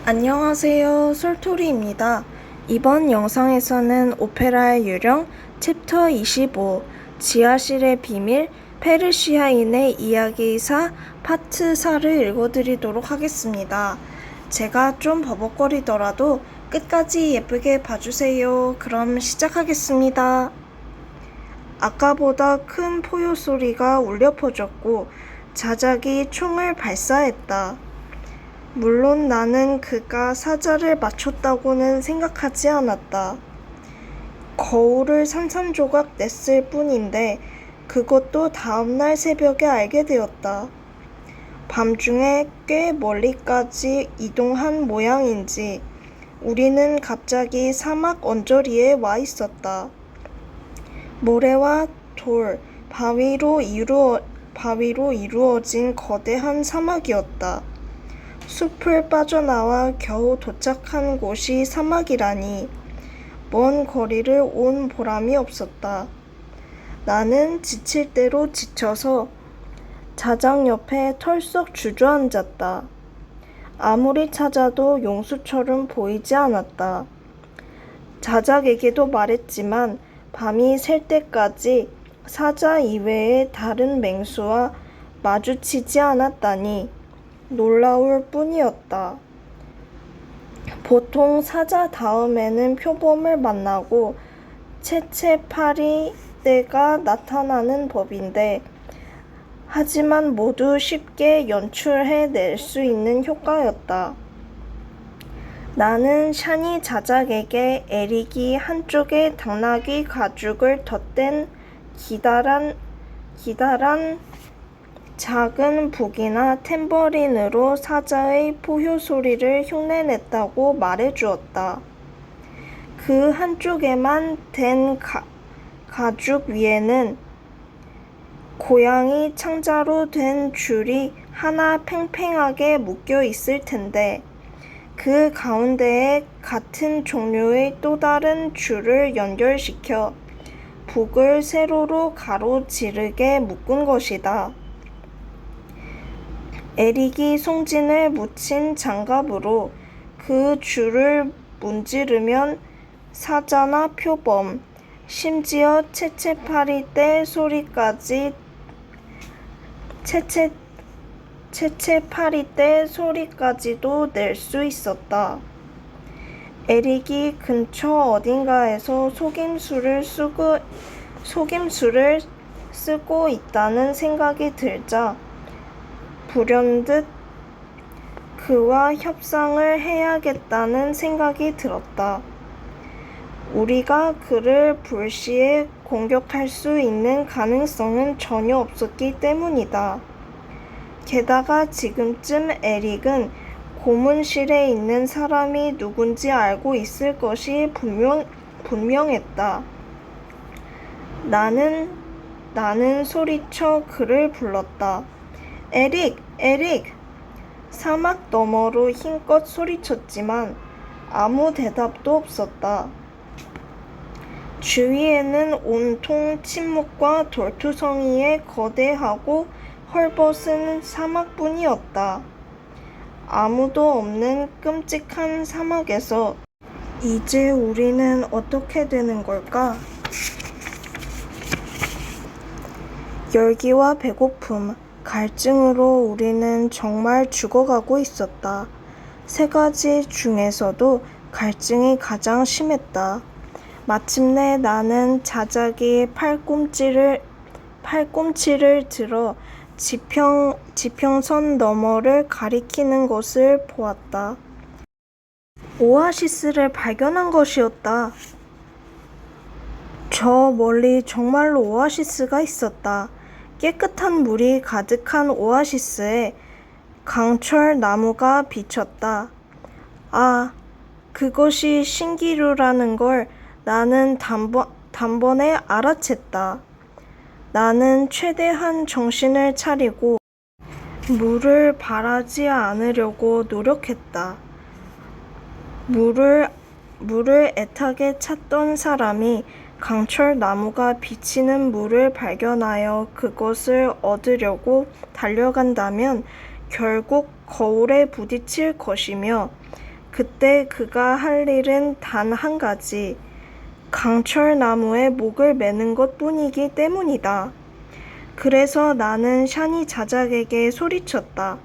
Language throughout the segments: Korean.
안녕하세요. 솔토리입니다. 이번 영상에서는 오페라의 유령 챕터 25 지하실의 비밀 페르시아인의 이야기사 파트 4를 읽어드리도록 하겠습니다. 제가 좀 버벅거리더라도 끝까지 예쁘게 봐주세요. 그럼 시작하겠습니다. 아까보다 큰 포효 소리가 울려 퍼졌고 자작이 총을 발사했다. 물론 나는 그가 사자를 맞췄다고는 생각하지 않았다. 거울을 산산조각 냈을 뿐인데 그것도 다음날 새벽에 알게 되었다. 밤중에 꽤 멀리까지 이동한 모양인지 우리는 갑자기 사막 언저리에 와 있었다. 모래와 돌, 바위로 이루어진 거대한 사막이었다. 숲을 빠져나와 겨우 도착한 곳이 사막이라니 먼 거리를 온 보람이 없었다. 나는 지칠 대로 지쳐서 자작 옆에 털썩 주저앉았다. 아무리 찾아도 용수철은 보이지 않았다. 자작에게도 말했지만 밤이 셀 때까지 사자 이외의 다른 맹수와 마주치지 않았다니 놀라울 뿐이었다. 보통 사자 다음에는 표범을 만나고 채채파리 떼가 나타나는 법인데 하지만 모두 쉽게 연출해낼 수 있는 효과였다. 나는 샤니 자작에게 에릭이 한쪽에 당나귀 가죽을 덧댄 기다란 작은 북이나 탬버린으로 사자의 포효 소리를 흉내냈다고 말해주었다. 그 한쪽에만 댄 가죽 위에는 고양이 창자로 된 줄이 하나 팽팽하게 묶여 있을 텐데 그 가운데에 같은 종류의 또 다른 줄을 연결시켜 북을 세로로 가로지르게 묶은 것이다. 에릭이 송진을 묻힌 장갑으로 그 줄을 문지르면 사자나 표범, 심지어 채채파리떼 소리까지도 낼 수 있었다. 에릭이 근처 어딘가에서 속임수를 쓰고 있다는 생각이 들자 불현듯 그와 협상을 해야겠다는 생각이 들었다. 우리가 그를 불시에 공격할 수 있는 가능성은 전혀 없었기 때문이다. 게다가 지금쯤 에릭은 고문실에 있는 사람이 누군지 알고 있을 것이 분명했다. 나는 소리쳐 그를 불렀다. 에릭! 에릭! 사막 너머로 힘껏 소리쳤지만 아무 대답도 없었다. 주위에는 온통 침묵과 돌투성이의 거대하고 헐벗은 사막뿐이었다. 아무도 없는 끔찍한 사막에서 이제 우리는 어떻게 되는 걸까? 열기와 배고픔, 갈증으로 우리는 정말 죽어가고 있었다. 세 가지 중에서도 갈증이 가장 심했다. 마침내 나는 자작이 팔꿈치를 들어 지평선 너머를 가리키는 것을 보았다. 오아시스를 발견한 것이었다. 저 멀리 정말로 오아시스가 있었다. 깨끗한 물이 가득한 오아시스에 강철 나무가 비쳤다. 아, 그것이 신기루라는 걸 나는 단번에 알아챘다. 나는 최대한 정신을 차리고 물을 바라지 않으려고 노력했다. 물을 애타게 찾던 사람이 강철 나무가 비치는 물을 발견하여 그것을 얻으려고 달려간다면 결국 거울에 부딪힐 것이며 그때 그가 할 일은 단 한 가지, 강철나무에 목을 매는 것 뿐이기 때문이다. 그래서 나는 샤니 자작에게 소리쳤다.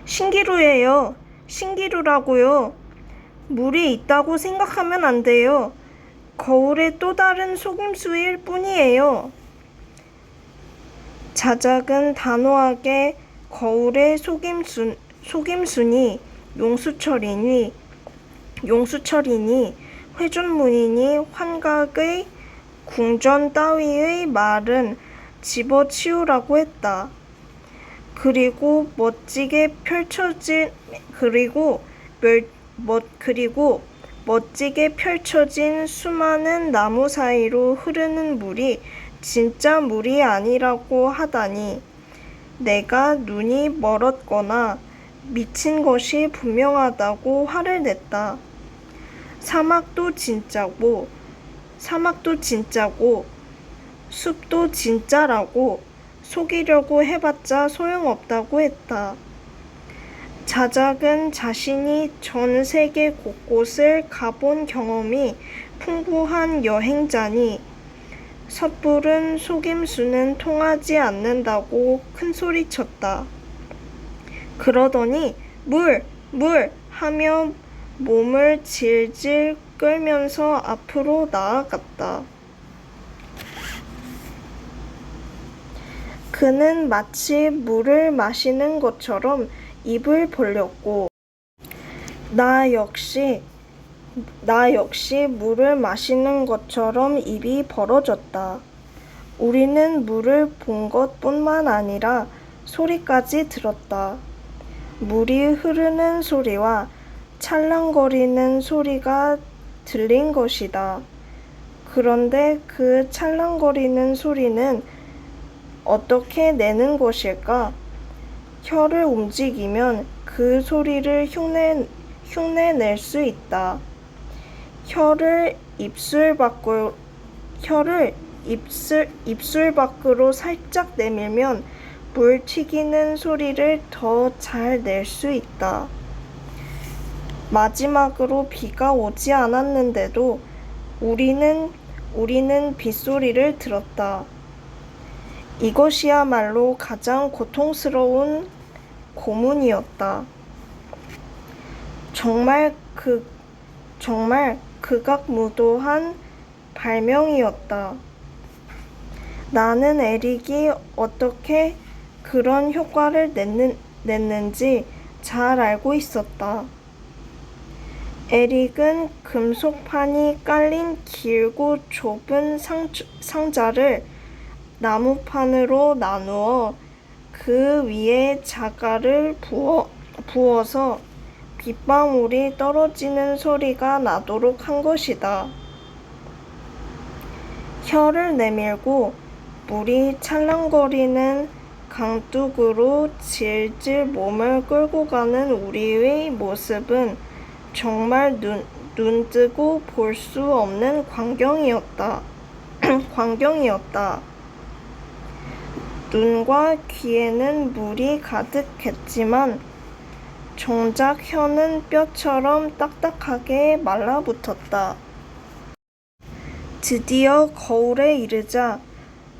신기루예요. 신기루라고요. 물이 있다고 생각하면 안 돼요. 거울의 또 다른 속임수일 뿐이에요. 자작은 단호하게 거울의 속임수니 용수철이니 회전문이니 환각의 궁전 따위의 말은 집어치우라고 했다. 그리고 멋지게 펼쳐진 수많은 나무 사이로 흐르는 물이 진짜 물이 아니라고 하다니 내가 눈이 멀었거나 미친 것이 분명하다고 화를 냈다. 사막도 진짜고 숲도 진짜라고 속이려고 해봤자 소용없다고 했다. 자작은 자신이 전 세계 곳곳을 가본 경험이 풍부한 여행자니 섣부른 속임수는 통하지 않는다고 큰소리쳤다. 그러더니 물! 하며 몸을 질질 끌면서 앞으로 나아갔다. 그는 마치 물을 마시는 것처럼 입을 벌렸고 나 역시 물을 마시는 것처럼 입이 벌어졌다. 우리는 물을 본 것뿐만 아니라 소리까지 들었다. 물이 흐르는 소리와 찰랑거리는 소리가 들린 것이다. 그런데 그 찰랑거리는 소리는 어떻게 내는 것일까? 혀를 움직이면 그 소리를 흉내낼 수 있다. 혀를 입술 밖으로 살짝 내밀면 물 튀기는 소리를 더 잘 낼 수 있다. 마지막으로 비가 오지 않았는데도 우리는 빗소리를 들었다. 이것이야말로 가장 고통스러운 고문이었다. 정말 극악무도한 발명이었다. 나는 에릭이 어떻게 그런 효과를 냈는지 잘 알고 있었다. 에릭은 금속판이 깔린 길고 좁은 상자를 나무판으로 나누어 그 위에 자갈을 부어서 빗방울이 떨어지는 소리가 나도록 한 것이다. 혀를 내밀고 물이 찰랑거리는 강둑으로 질질 몸을 끌고 가는 우리의 모습은 정말 눈뜨고 볼 수 없는 광경이었다. 눈과 귀에는 물이 가득했지만 정작 혀는 뼈처럼 딱딱하게 말라붙었다. 드디어 거울에 이르자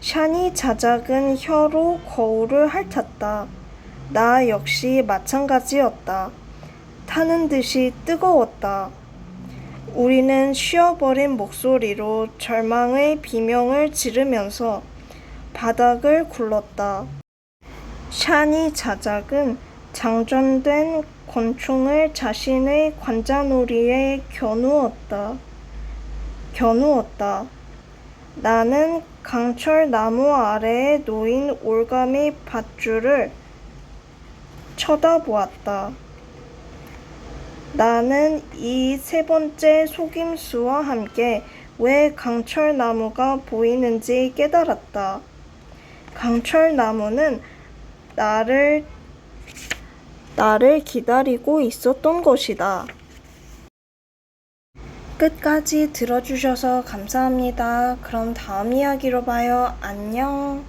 샤니 자작은 혀로 거울을 핥았다. 나 역시 마찬가지였다. 타는 듯이 뜨거웠다. 우리는 쉬어버린 목소리로 절망의 비명을 지르면서 바닥을 굴렀다. 샤니 자작은 장전된 권총을 자신의 관자놀이에 겨누었다. 나는 강철 나무 아래에 놓인 올가미 밧줄을 쳐다보았다. 나는 이 세 번째 속임수와 함께 왜 강철나무가 보이는지 깨달았다. 강철나무는 나를 기다리고 있었던 것이다. 끝까지 들어주셔서 감사합니다. 그럼 다음 이야기로 봐요. 안녕.